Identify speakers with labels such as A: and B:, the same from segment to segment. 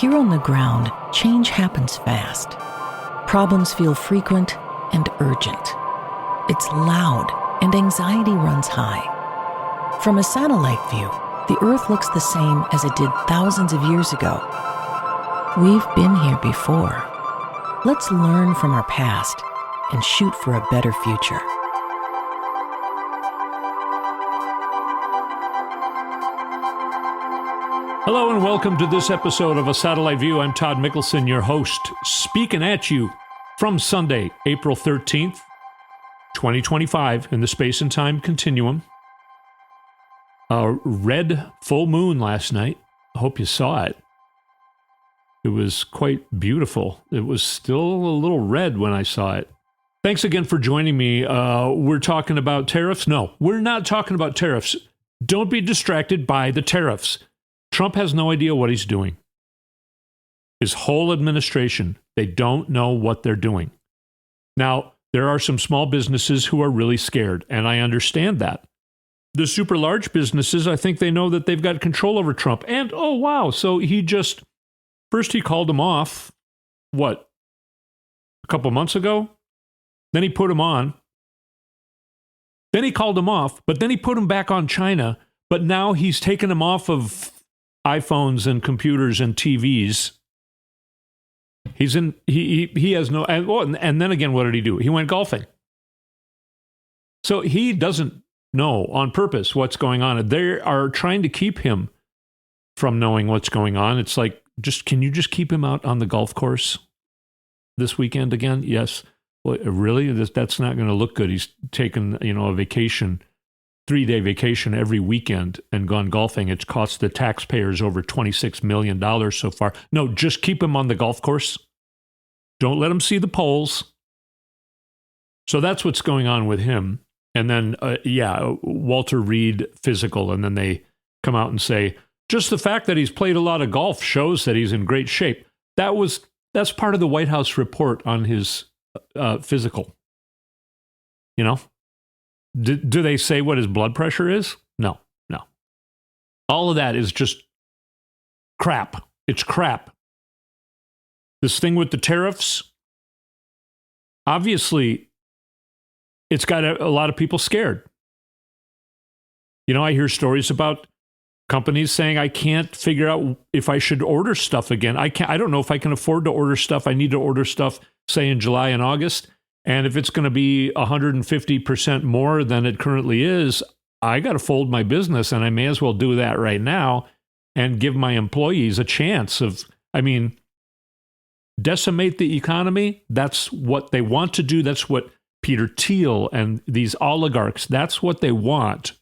A: Here on the ground, change happens fast. Problems feel frequent and urgent. It's loud and anxiety runs high. From a satellite view, the Earth looks the same as it did thousands of years ago. We've been here before. Let's learn from our past and shoot for a better future.
B: Hello and welcome to this episode of A Satellite View. I'm Todd Mikkelson, your host, speaking at you from Sunday, April 13th, 2025, in the space and time continuum. A red full moon last night. I hope you saw it. It was quite beautiful. It was still a little red when I saw it. Thanks again for joining me. We're talking about tariffs? No, we're not talking about tariffs. Don't be distracted by the tariffs. Trump has no idea what he's doing. His whole administration, they don't know what they're doing. Now, there are some small businesses who are really scared, and I understand that. The super large businesses, I think they know that they've got control over Trump. And, oh, wow, so first he called him off, a couple months ago? Then he put him on. Then he called him off, but then he put him back on China. But now he's taken him off of iPhones and computers and TVs. He has no, and then again, what did he do? He went golfing. So he doesn't know on purpose what's going on. They are trying to keep him from knowing what's going on. It's like, can you just keep him out on the golf course this weekend again? Yes. Well, really? That's not going to look good. He's taken, a vacation, 3-day vacation every weekend and gone golfing. It's cost the taxpayers over $26 million so far. No, just keep him on the golf course. Don't let him see the poles. So that's what's going on with him. And then, Walter Reed physical. And then they come out and say, just the fact that he's played a lot of golf shows that he's in great shape. That's part of the White House report on his physical. Do they say what his blood pressure is? No. All of that is just crap. It's crap. This thing with the tariffs, obviously, it's got a lot of people scared. I hear stories about companies saying, I can't figure out if I should order stuff again. I don't know if I can afford to order stuff. I need to order stuff, say, in July and August. And if it's going to be 150% more than it currently is, I got to fold my business, and I may as well do that right now and give my employees a chance of, decimate the economy. That's what they want to do. That's what Peter Thiel and these oligarchs, that's what they want.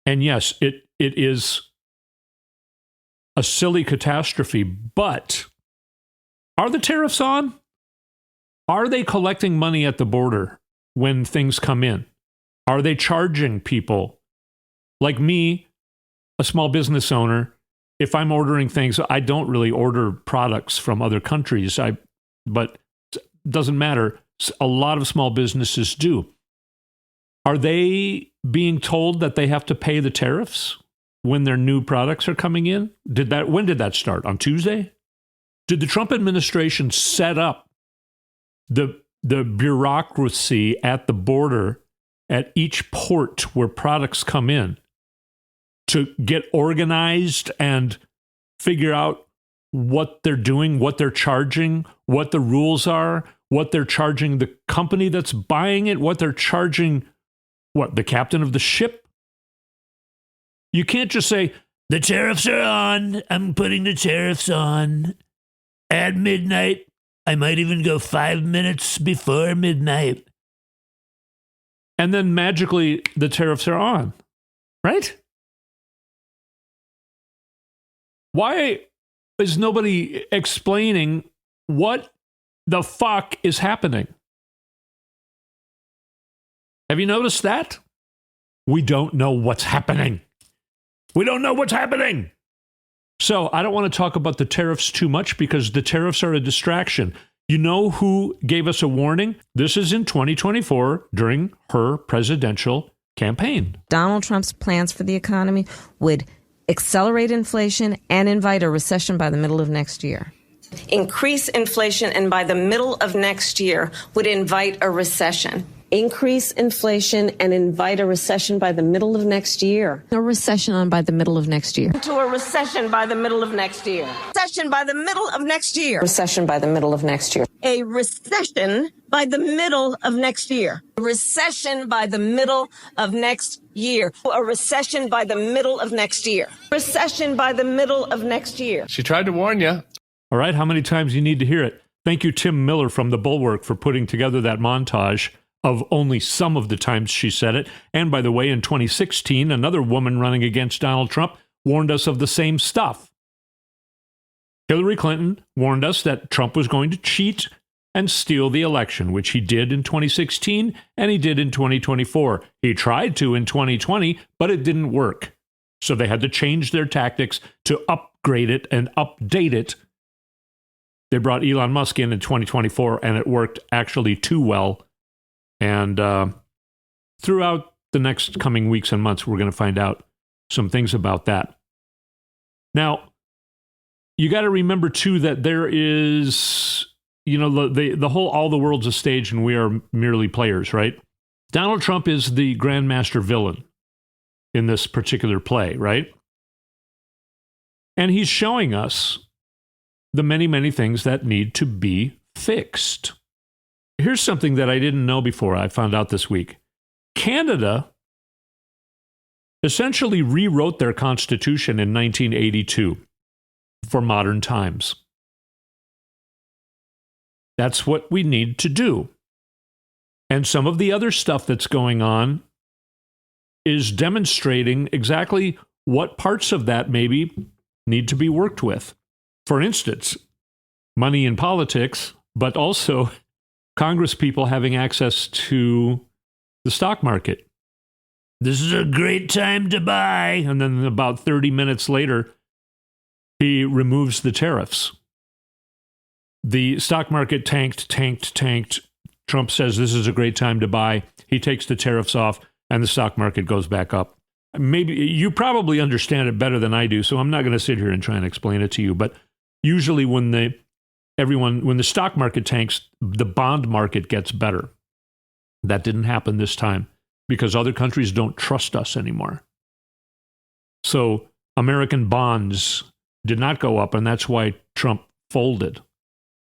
B: And yes, it is a silly catastrophe, but are the tariffs on? Are they collecting money at the border when things come in? Are they charging people like me, a small business owner? If I'm ordering things, I don't really order products from other countries, but it doesn't matter. A lot of small businesses do. Are they being told that they have to pay the tariffs when their new products are coming in? When did that start? On Tuesday? Did the Trump administration set up the bureaucracy at the border at each port where products come in to get organized and figure out what they're doing, what they're charging, what the rules are, what they're charging the company that's buying it, what they're charging, the captain of the ship? You can't just say, the tariffs are on. I'm putting the tariffs on at midnight. I might even go 5 minutes before midnight. And then magically the tariffs are on, right? Why is nobody explaining what the fuck is happening? Have you noticed that? We don't know what's happening. We don't know what's happening. So I don't want to talk about the tariffs too much because the tariffs are a distraction. You know who gave us a warning? This is in 2024 during her presidential campaign.
C: Donald Trump's plans for the economy would accelerate inflation, and invite a recession by the middle of next year.
D: Increase inflation, and by the middle of next year would invite a recession. Increase inflation and invite a recession by the middle of next year.
C: A recession by the middle of next year.
D: To a recession by the middle of next year. Recession by the middle of next year. Recession by the middle of next year. A recession by the middle of next year. A recession by the middle of next year. A recession by the middle of next year. Recession by the middle of next year.
E: She tried to warn you.
B: All right, how many times you need to hear it? Thank you, Tim Miller from The Bulwark, for putting together that montage of only some of the times she said it. And by the way, in 2016, another woman running against Donald Trump warned us of the same stuff. Hillary Clinton warned us that Trump was going to cheat and steal the election, which he did in 2016 and he did in 2024. He tried to in 2020, but it didn't work. So they had to change their tactics to upgrade it and update it. They brought Elon Musk in 2024, and it worked actually too well. And throughout the next coming weeks and months, we're going to find out some things about that. Now, you got to remember, too, that there is, the whole all the world's a stage and we are merely players, right? Donald Trump is the grandmaster villain in this particular play, right? And he's showing us the many, many things that need to be fixed. Here's something that I didn't know before I found out this week. Canada essentially rewrote their constitution in 1982 for modern times. That's what we need to do. And some of the other stuff that's going on is demonstrating exactly what parts of that maybe need to be worked with. For instance, money in politics, but also Congress people having access to the stock market. This is a great time to buy. And then about 30 minutes later, he removes the tariffs. The stock market tanked. Trump says this is a great time to buy. He takes the tariffs off and the stock market goes back up. Maybe you probably understand it better than I do, so I'm not going to sit here and try and explain it to you. But usually when the stock market tanks, the bond market gets better. That didn't happen this time because other countries don't trust us anymore. So American bonds did not go up, and that's why Trump folded.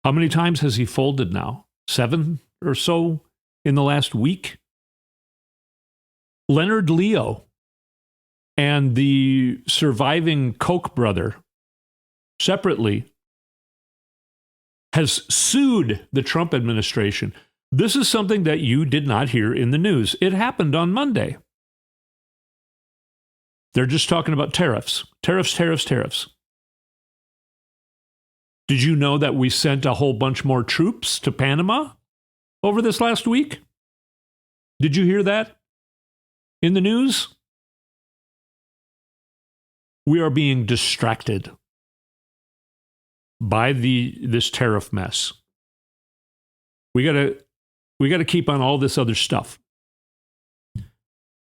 B: How many times has he folded now? 7 or so in the last week? Leonard Leo and the surviving Koch brother separately has sued the Trump administration. This is something that you did not hear in the news. It happened on Monday. They're just talking about tariffs. Tariffs. Did you know that we sent a whole bunch more troops to Panama over this last week? Did you hear that in the news? We are being distracted by this tariff mess. We got to keep on all this other stuff.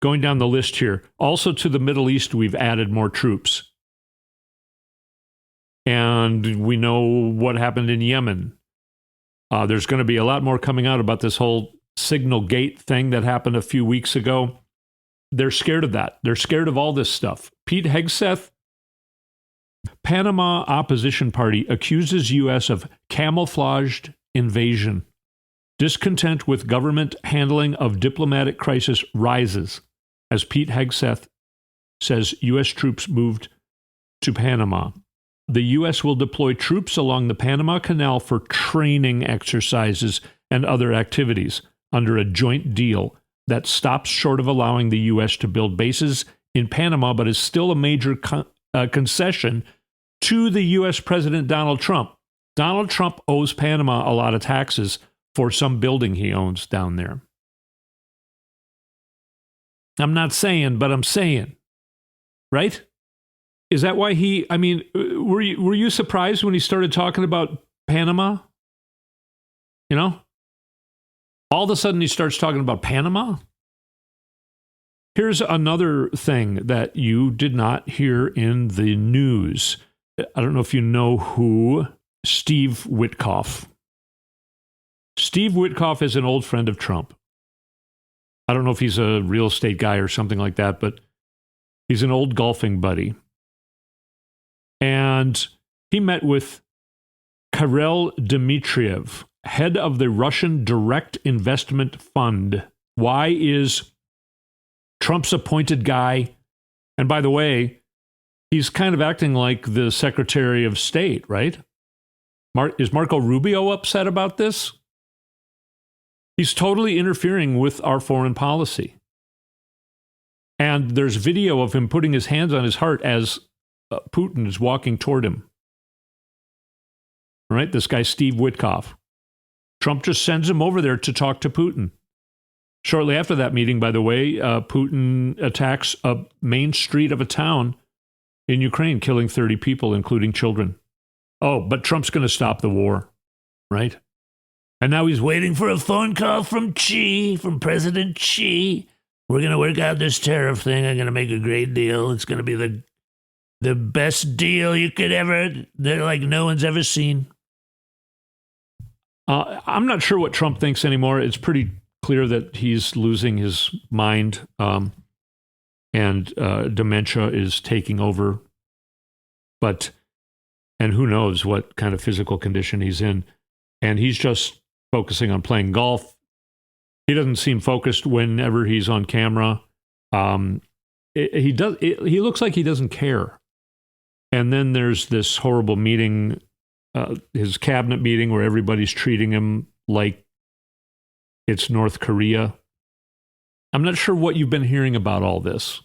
B: Going down the list here. Also to the Middle East, we've added more troops. And we know what happened in Yemen. There's going to be a lot more coming out about this whole Signal Gate thing that happened a few weeks ago. They're scared of that. They're scared of all this stuff. Pete Hegseth, Panama opposition party, accuses U.S. of camouflaged invasion. Discontent with government handling of diplomatic crisis rises as Pete Hegseth says U.S. troops moved to Panama. The U.S. will deploy troops along the Panama Canal for training exercises and other activities under a joint deal that stops short of allowing the U.S. to build bases in Panama, but is still a major concession to the U.S. President Donald Trump. Donald Trump owes Panama a lot of taxes for some building he owns down there. I'm not saying, but I'm saying, right? Is that why were you surprised when he started talking about Panama? All of a sudden he starts talking about Panama? Here's another thing that you did not hear in the news. I don't know if you know who Steve Witkoff. Steve Witkoff is an old friend of Trump. I don't know if he's a real estate guy or something like that, but he's an old golfing buddy. And he met with Kirill Dmitriev, head of the Russian Direct Investment Fund. Why is Trump's appointed guy, and by the way, he's kind of acting like the Secretary of State, right? Is Marco Rubio upset about this? He's totally interfering with our foreign policy. And there's video of him putting his hands on his heart as Putin is walking toward him. Right? This guy, Steve Witkoff. Trump just sends him over there to talk to Putin. Shortly after that meeting, by the way, Putin attacks a main street of a town in Ukraine, killing 30 people, including children. Oh, but Trump's going to stop the war, right? And now he's waiting for a phone call from President Xi. We're going to work out this tariff thing. I'm going to make a great deal. It's going to be the best deal you could ever, like no one's ever seen. I'm not sure what Trump thinks anymore. It's pretty clear that he's losing his mind, and dementia is taking over. And who knows what kind of physical condition he's in. And he's just focusing on playing golf. He doesn't seem focused whenever he's on camera. He looks like he doesn't care. And then there's this horrible meeting, his cabinet meeting, where everybody's treating him like it's North Korea. I'm not sure what you've been hearing about all this.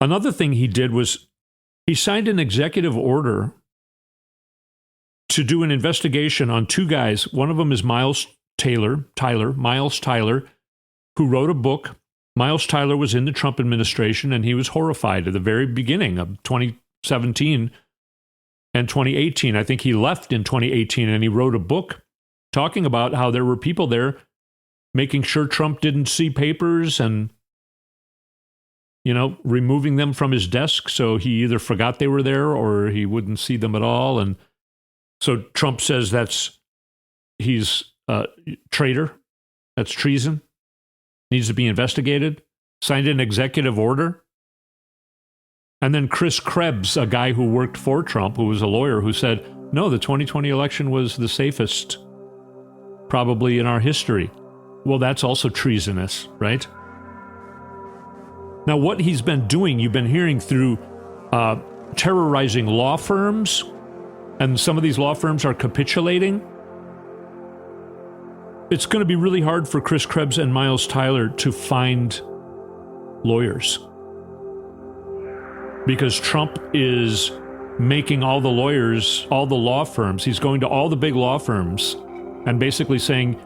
B: Another thing he did was he signed an executive order to do an investigation on two guys. One of them is Miles Tyler, who wrote a book. Miles Tyler was in the Trump administration, and he was horrified at the very beginning of 2017 and 2018. I think he left in 2018, and he wrote a book talking about how there were people there making sure Trump didn't see papers and, removing them from his desk so he either forgot they were there or he wouldn't see them at all. And so Trump says he's a traitor. That's treason. Needs to be investigated. Signed an executive order. And then Chris Krebs, a guy who worked for Trump, who was a lawyer, who said, no, the 2020 election was the safest probably in our history. Well, that's also treasonous, right? Now, what he's been doing, you've been hearing through terrorizing law firms, and some of these law firms are capitulating. It's going to be really hard for Chris Krebs and Miles Tyler to find lawyers, because Trump is making all the lawyers, all the law firms, he's going to all the big law firms and basically saying,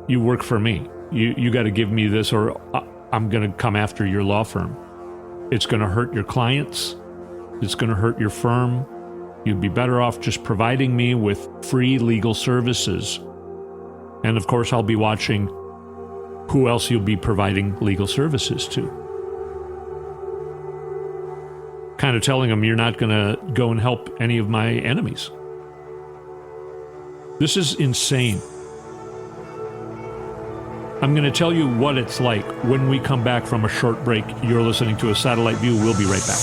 B: you work for me. You got to give me this, or I'm going to come after your law firm. It's going to hurt your clients. It's going to hurt your firm. You'd be better off just providing me with free legal services. And of course, I'll be watching who else you'll be providing legal services to. Kind of telling them you're not going to go and help any of my enemies. This is insane. I'm going to tell you what it's like when we come back from a short break. You're listening to A Satellite View. We'll be right back.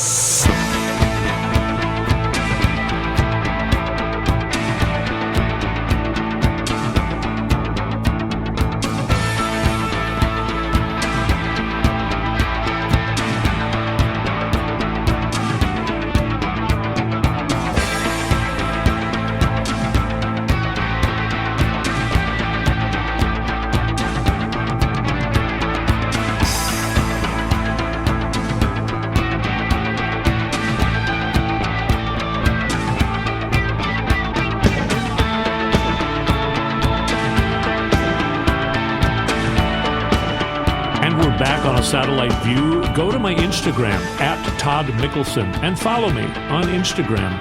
B: Satellite View, go to my Instagram at Todd Mikkelson and follow me on Instagram.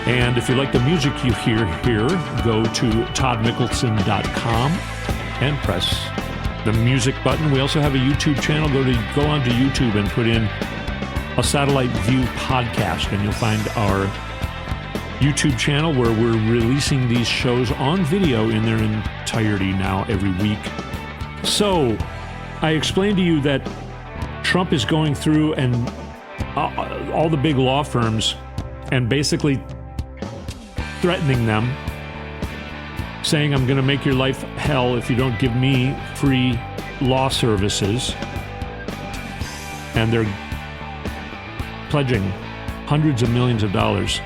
B: And if you like the music you hear here, go to toddmickelson.com and press the music button. We also have a YouTube channel. Go onto YouTube and put in a Satellite View podcast, and you'll find our YouTube channel where we're releasing these shows on video in their entirety now every week. So, I explained to you that Trump is going through and all the big law firms and basically threatening them, saying, I'm going to make your life hell if you don't give me free law services. And they're pledging hundreds of millions of dollars.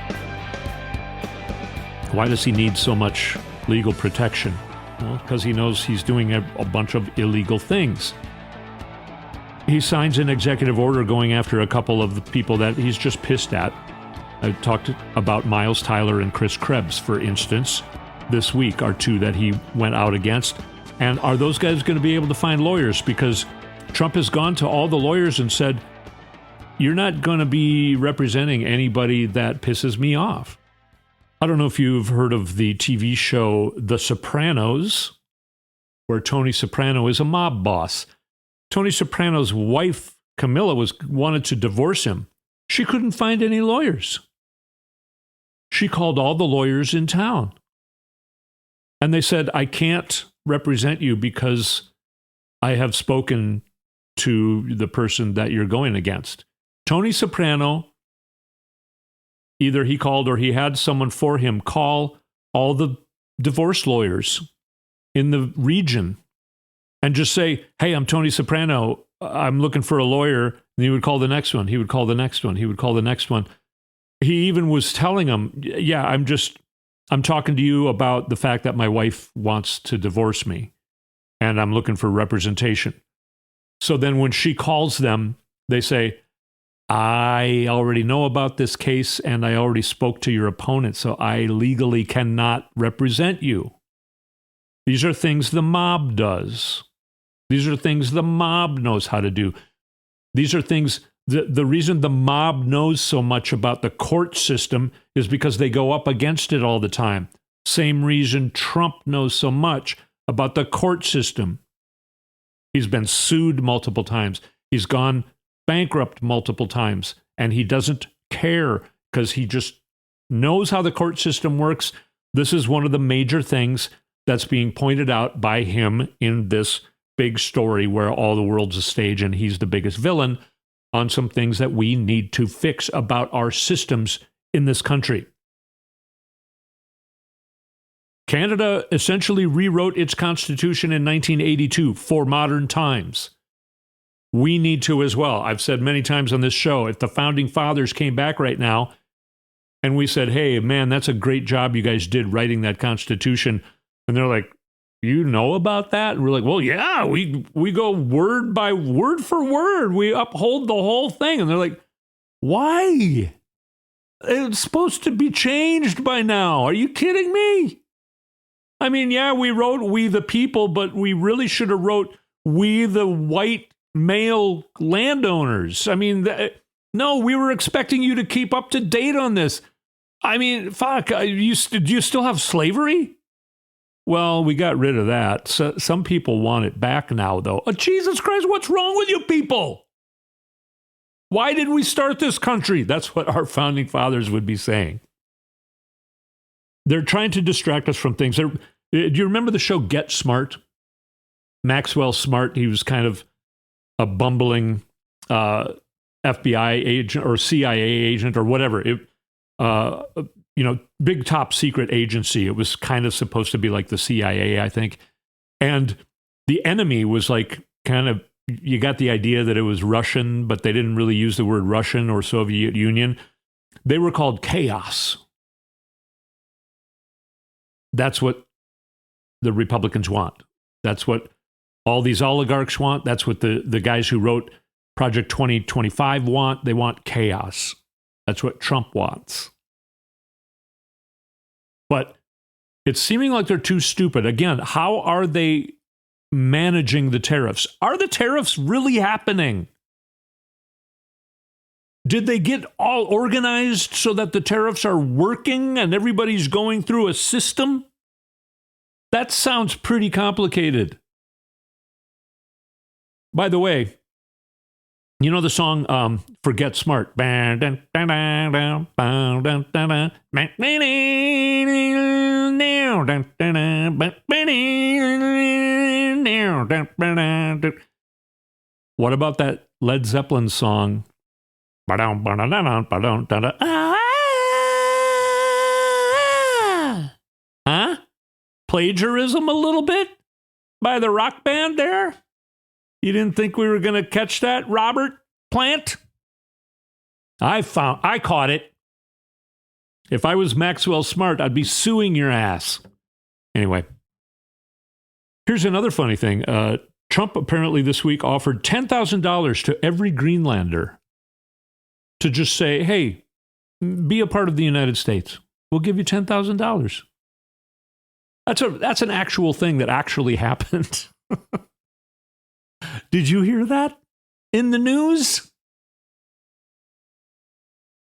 B: Why does he need so much legal protection? Well, because he knows he's doing a bunch of illegal things. He signs an executive order going after a couple of the people that he's just pissed at. I talked about Miles Tyler and Chris Krebs, for instance, this week are two that he went out against. And are those guys going to be able to find lawyers? Because Trump has gone to all the lawyers and said, you're not going to be representing anybody that pisses me off. I don't know if you've heard of the TV show The Sopranos, where Tony Soprano is a mob boss. Tony Soprano's wife, Camilla, wanted to divorce him. She couldn't find any lawyers. She called all the lawyers in town. And they said, I can't represent you because I have spoken to the person that you're going against. Tony Soprano, either he called or he had someone for him call all the divorce lawyers in the region and just say, hey, I'm Tony Soprano. I'm looking for a lawyer. And he would call the next one. He would call the next one. He would call the next one. He even was telling them, yeah, I'm talking to you about the fact that my wife wants to divorce me and I'm looking for representation. So then when she calls them, they say, I already know about this case and I already spoke to your opponent, so I legally cannot represent you. These are things the mob does. These are things the mob knows how to do. These are things, the reason the mob knows so much about the court system is because they go up against it all the time. Same reason Trump knows so much about the court system. He's been sued multiple times. He's gone bankrupt multiple times, and he doesn't care because he just knows how the court system works. This is one of the major things that's being pointed out by him in this big story where all the world's a stage and he's the biggest villain on some things that we need to fix about our systems in this country. Canada essentially rewrote its constitution in 1982 for modern times. We need to as well. I've said many times on this show, if the founding fathers came back right now and we said, hey, man, that's a great job you guys did writing that constitution. And they're like, you know about that? And we're like, well, yeah, we go word by word for word. We uphold the whole thing. And they're like, why? It's supposed to be changed by now. Are you kidding me? I mean, yeah, we wrote we the people, but we really should have wrote we the white male landowners. I mean, no, we were expecting you to keep up to date on this. I mean, fuck, do you still have slavery? Well, we got rid of that. So, some people want it back now, though. Oh, Jesus Christ, what's wrong with you people? Why did we start this country? That's what our founding fathers would be saying. They're trying to distract us from things. Do you remember the show Get Smart? Maxwell Smart, he was kind of a bumbling FBI agent or CIA agent or whatever. Big top secret agency. It was kind of supposed to be like the CIA, I think. And the enemy was like kind of, you got the idea that it was Russian, but they didn't really use the word Russian or Soviet Union. They were called chaos. That's what the Republicans want. That's what all these oligarchs want. That's what the guys who wrote Project 2025 want. They want chaos. That's what Trump wants. But it's seeming like they're too stupid. Again, how are they managing the tariffs? Are the tariffs really happening? Did they get all organized so that the tariffs are working and everybody's going through a system? That sounds pretty complicated. By the way, you know the song Forget Smart? What about that Led Zeppelin song? Huh? Plagiarism a little bit by the rock band there? You didn't think we were going to catch that, Robert Plant? I caught it. If I was Maxwell Smart, I'd be suing your ass. Anyway, here's another funny thing. Trump apparently this week offered $10,000 to every Greenlander to just say, hey, be a part of the United States. We'll give you $10,000. That's an actual thing that actually happened. Did you hear that in the news?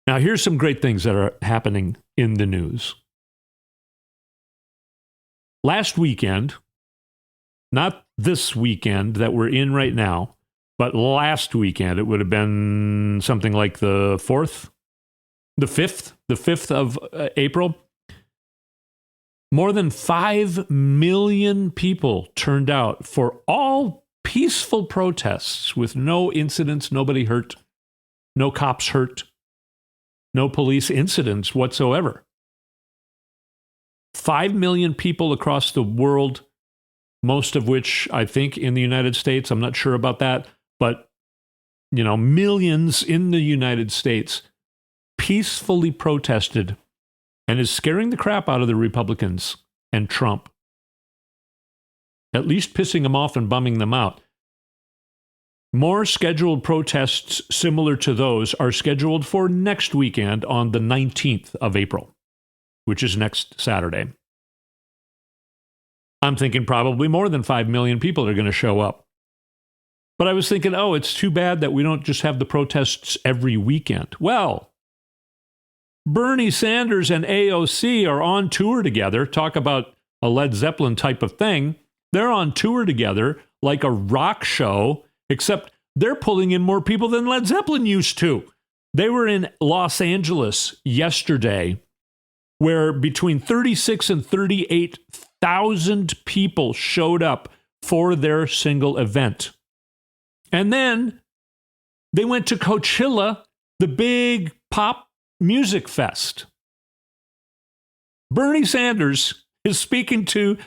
B: Now, here's some great things that are happening in the news. Last weekend, not this weekend that we're in right now, but last weekend, it would have been something like the 5th of April. More than 5 million people turned out for all peaceful protests with no incidents, nobody hurt, no cops hurt, no police incidents whatsoever. 5 million people across the world, most of which I think in the United States. I'm not sure about that, but millions in the United States peacefully protested and is scaring the crap out of the Republicans and Trump. At least pissing them off and bumming them out. More scheduled protests similar to those are scheduled for next weekend on the 19th of April, which is next Saturday. I'm thinking probably more than 5 million people are going to show up. But I was thinking, it's too bad that we don't just have the protests every weekend. Well, Bernie Sanders and AOC are on tour together. Talk about a Led Zeppelin type of thing. They're on tour together like a rock show, except they're pulling in more people than Led Zeppelin used to. They were in Los Angeles yesterday, where between 36 and 38,000 people showed up for their single event. And then they went to Coachella, the big pop music fest. Bernie Sanders is speaking to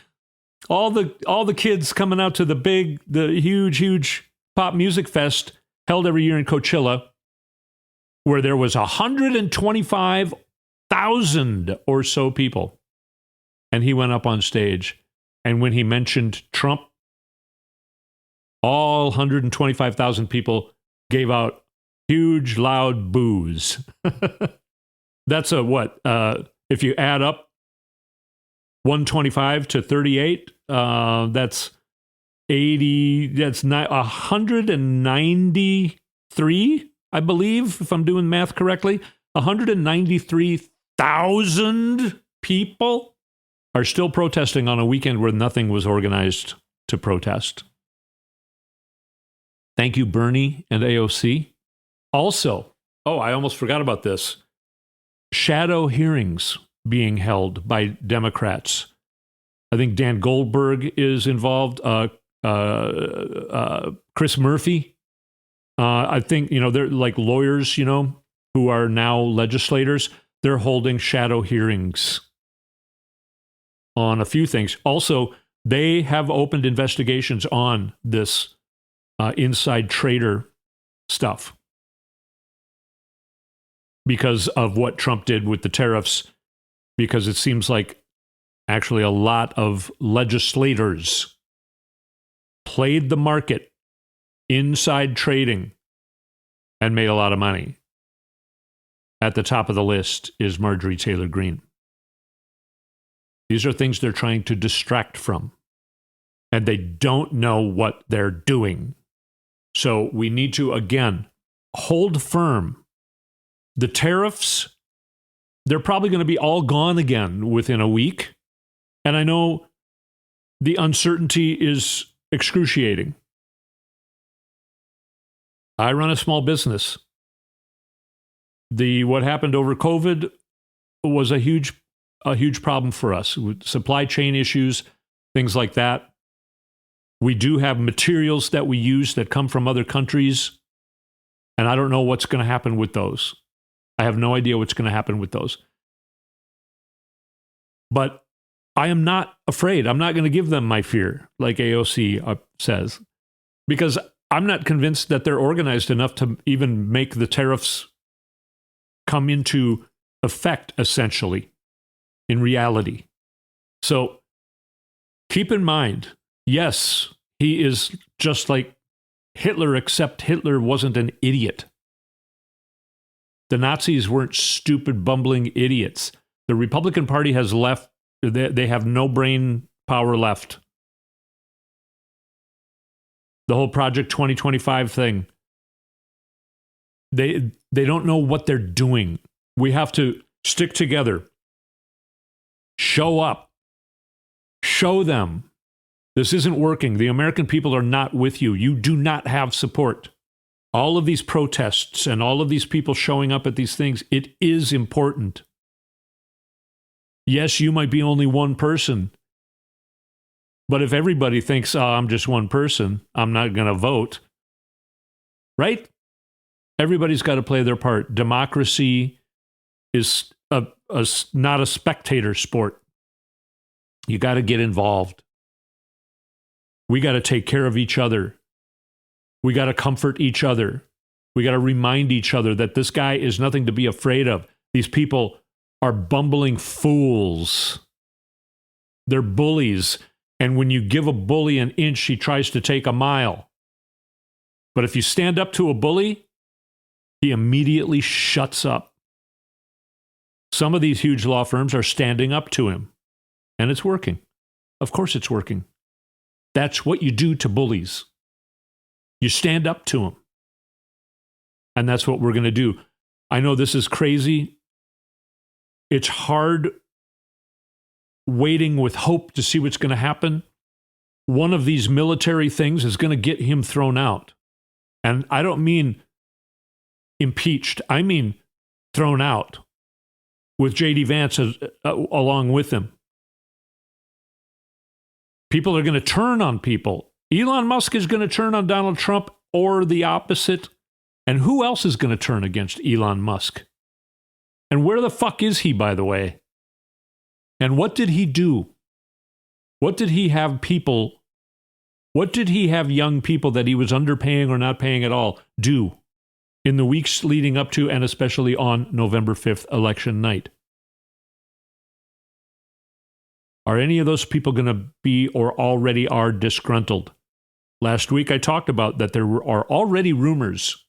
B: all the kids coming out to the huge pop music fest held every year in Coachella, where there was 125,000 or so people. And he went up on stage, and when he mentioned Trump, all 125,000 people gave out huge, loud boos. That's if you add up 125 to 38, that's 80, that's 193, I believe, if I'm doing math correctly. 193,000 people are still protesting on a weekend where nothing was organized to protest. Thank you, Bernie and AOC. Also, I almost forgot about this. Shadow hearings being held by Democrats. I think Dan Goldberg is involved. Chris Murphy. I think, they're like lawyers, who are now legislators. They're holding shadow hearings on a few things. Also, they have opened investigations on this inside trader stuff because of what Trump did with the tariffs, because it seems like actually a lot of legislators played the market, inside trading, and made a lot of money. At the top of the list is Marjorie Taylor Greene. These are things they're trying to distract from, and they don't know what they're doing. So we need to, again, hold firm. The tariffs, they're probably going to be all gone again within a week. And I know the uncertainty is excruciating. I run a small business. What happened over COVID was a huge problem for us with supply chain issues, things like that. We do have materials that we use that come from other countries, and I don't know what's going to happen with those. I have no idea what's going to happen with those. But I am not afraid. I'm not going to give them my fear, like AOC says, because I'm not convinced that they're organized enough to even make the tariffs come into effect, essentially, in reality. So keep in mind, yes, he is just like Hitler, except Hitler wasn't an idiot. The Nazis weren't stupid, bumbling idiots. The Republican Party has left. They have no brain power left. The whole Project 2025 thing. They don't know what they're doing. We have to stick together. Show up. Show them. This isn't working. The American people are not with you. You do not have support. All of these protests and all of these people showing up at these things, it is important. Yes, you might be only one person. But if everybody thinks, oh, I'm just one person, I'm not going to vote, right? Everybody's got to play their part. Democracy is not a spectator sport. You got to get involved. We got to take care of each other. We got to comfort each other. We got to remind each other that this guy is nothing to be afraid of. These people are bumbling fools. They're bullies. And when you give a bully an inch, he tries to take a mile. But if you stand up to a bully, he immediately shuts up. Some of these huge law firms are standing up to him. And it's working. Of course it's working. That's what you do to bullies. You stand up to them. And that's what we're going to do. I know this is crazy. It's hard waiting with hope to see what's going to happen. One of these military things is going to get him thrown out. And I don't mean impeached. I mean thrown out with J.D. Vance along with him. People are going to turn on people. Elon Musk is going to turn on Donald Trump or the opposite. And who else is going to turn against Elon Musk? And where the fuck is he, by the way? And what did he do? What did he have people, what did he have young people that he was underpaying or not paying at all do in the weeks leading up to and especially on November 5th election night? Are any of those people going to be or already are disgruntled? Last week I talked about that there are already rumors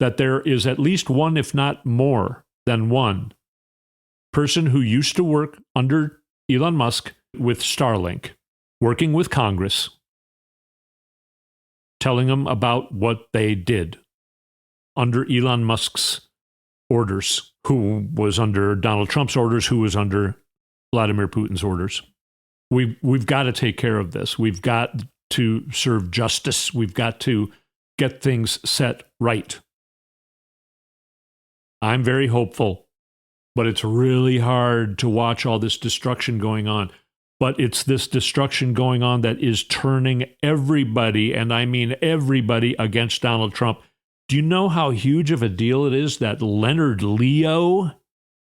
B: that there is at least one, if not more than one, person who used to work under Elon Musk with Starlink, working with Congress, telling them about what they did under Elon Musk's orders, who was under Donald Trump's orders, who was under Vladimir Putin's orders. We've got to take care of this. We've got to serve justice. We've got to get things set right. I'm very hopeful, but it's really hard to watch all this destruction going on. But it's this destruction going on that is turning everybody, and I mean everybody, against Donald Trump. Do you know how huge of a deal it is that Leonard Leo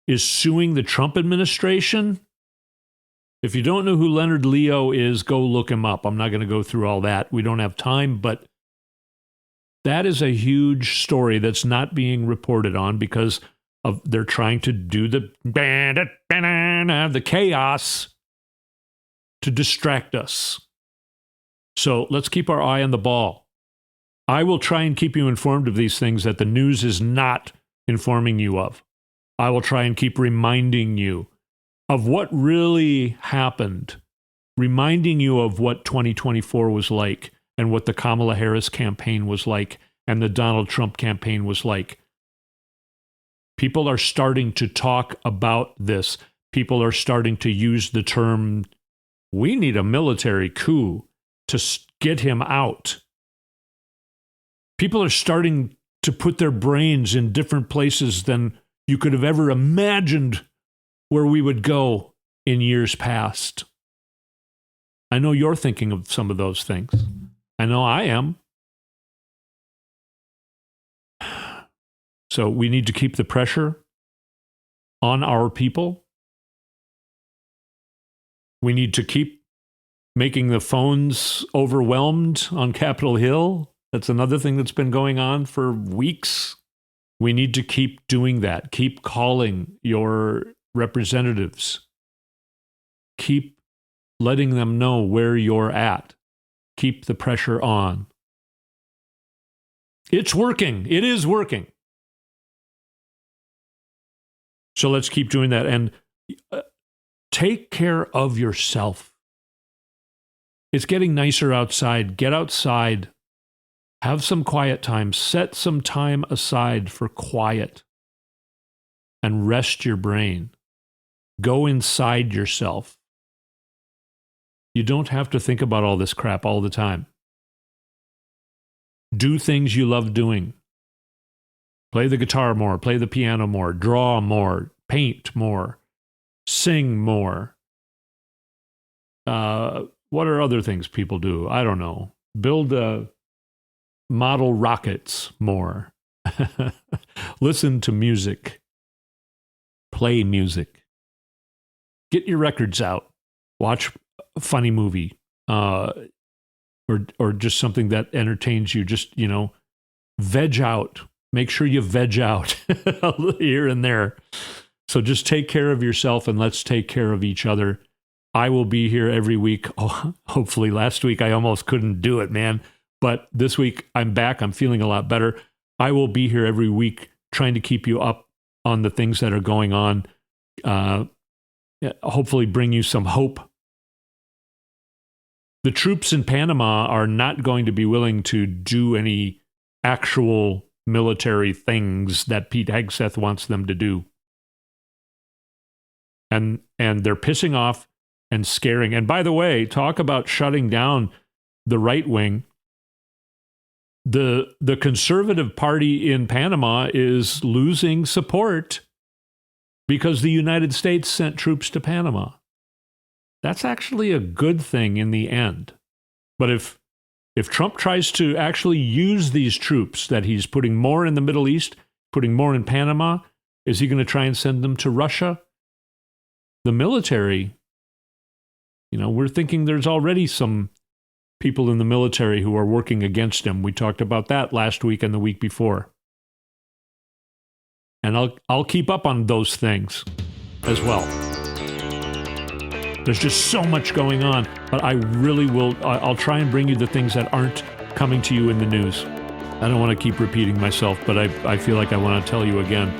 B: is suing the Trump administration? If you don't know who Leonard Leo is, go look him up. I'm not going to go through all that. We don't have time, but that is a huge story that's not being reported on because of they're trying to do the chaos to distract us. So let's keep our eye on the ball. I will try and keep you informed of these things that the news is not informing you of. I will try and keep reminding you of what really happened, reminding you of what 2024 was like and what the Kamala Harris campaign was like and the Donald Trump campaign was like. People are starting to talk about this. People are starting to use the term, we need a military coup to get him out. People are starting to put their brains in different places than you could have ever imagined where we would go in years past. I know you're thinking of some of those things. I know I am. So we need to keep the pressure on our people. We need to keep making the phones overwhelmed on Capitol Hill. That's another thing that's been going on for weeks. We need to keep doing that. Keep calling your representatives. Keep letting them know where you're at. Keep the pressure on. It's working. It is working. So let's keep doing that. And take care of yourself. It's getting nicer outside. Get outside. Have some quiet time. Set some time aside for quiet. And rest your brain. Go inside yourself. You don't have to think about all this crap all the time. Do things you love doing. Play the guitar more, play the piano more, draw more, paint more, sing more. What are other things people do? I don't know. Build model rockets more. Listen to music. Play music. Get your records out. Watch a funny movie. Or just something that entertains you. Just, veg out. Make sure you veg out here and there. So just take care of yourself and let's take care of each other. I will be here every week. Oh, hopefully last week I almost couldn't do it, man. But this week I'm back. I'm feeling a lot better. I will be here every week trying to keep you up on the things that are going on. Hopefully bring you some hope. The troops in Panama are not going to be willing to do any actual military things that Pete Hegseth wants them to do. And they're pissing off and scaring. And by the way, talk about shutting down the right wing. The conservative party in Panama is losing support because the United States sent troops to Panama. That's actually a good thing in the end. But if Trump tries to actually use these troops that he's putting more in the Middle East, putting more in Panama, is he going to try and send them to Russia? The military, we're thinking there's already some people in the military who are working against him. We talked about that last week and the week before. And I'll keep up on those things as well. There's just so much going on, but I really will. I'll try and bring you the things that aren't coming to you in the news. I don't want to keep repeating myself, but I feel like I want to tell you again.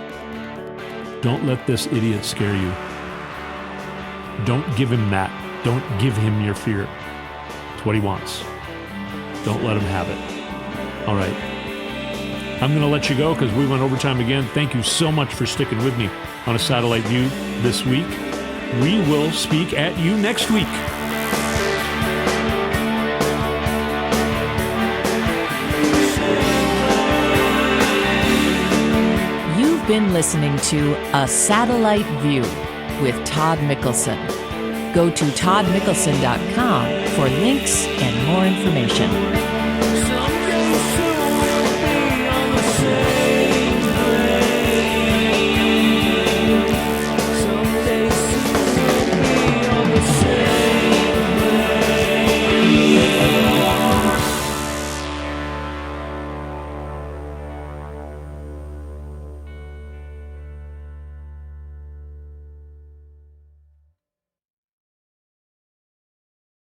B: Don't let this idiot scare you. Don't give him that. Don't give him your fear. It's what he wants. Don't let him have it. All right. I'm going to let you go because we went overtime again. Thank you so much for sticking with me on A Satellite View this week. We will speak at you next week.
A: You've been listening to A Satellite View with Todd Mikkelson. Go to toddmikkelson.com for links and more information.
E: Someday soon we'll be on the same.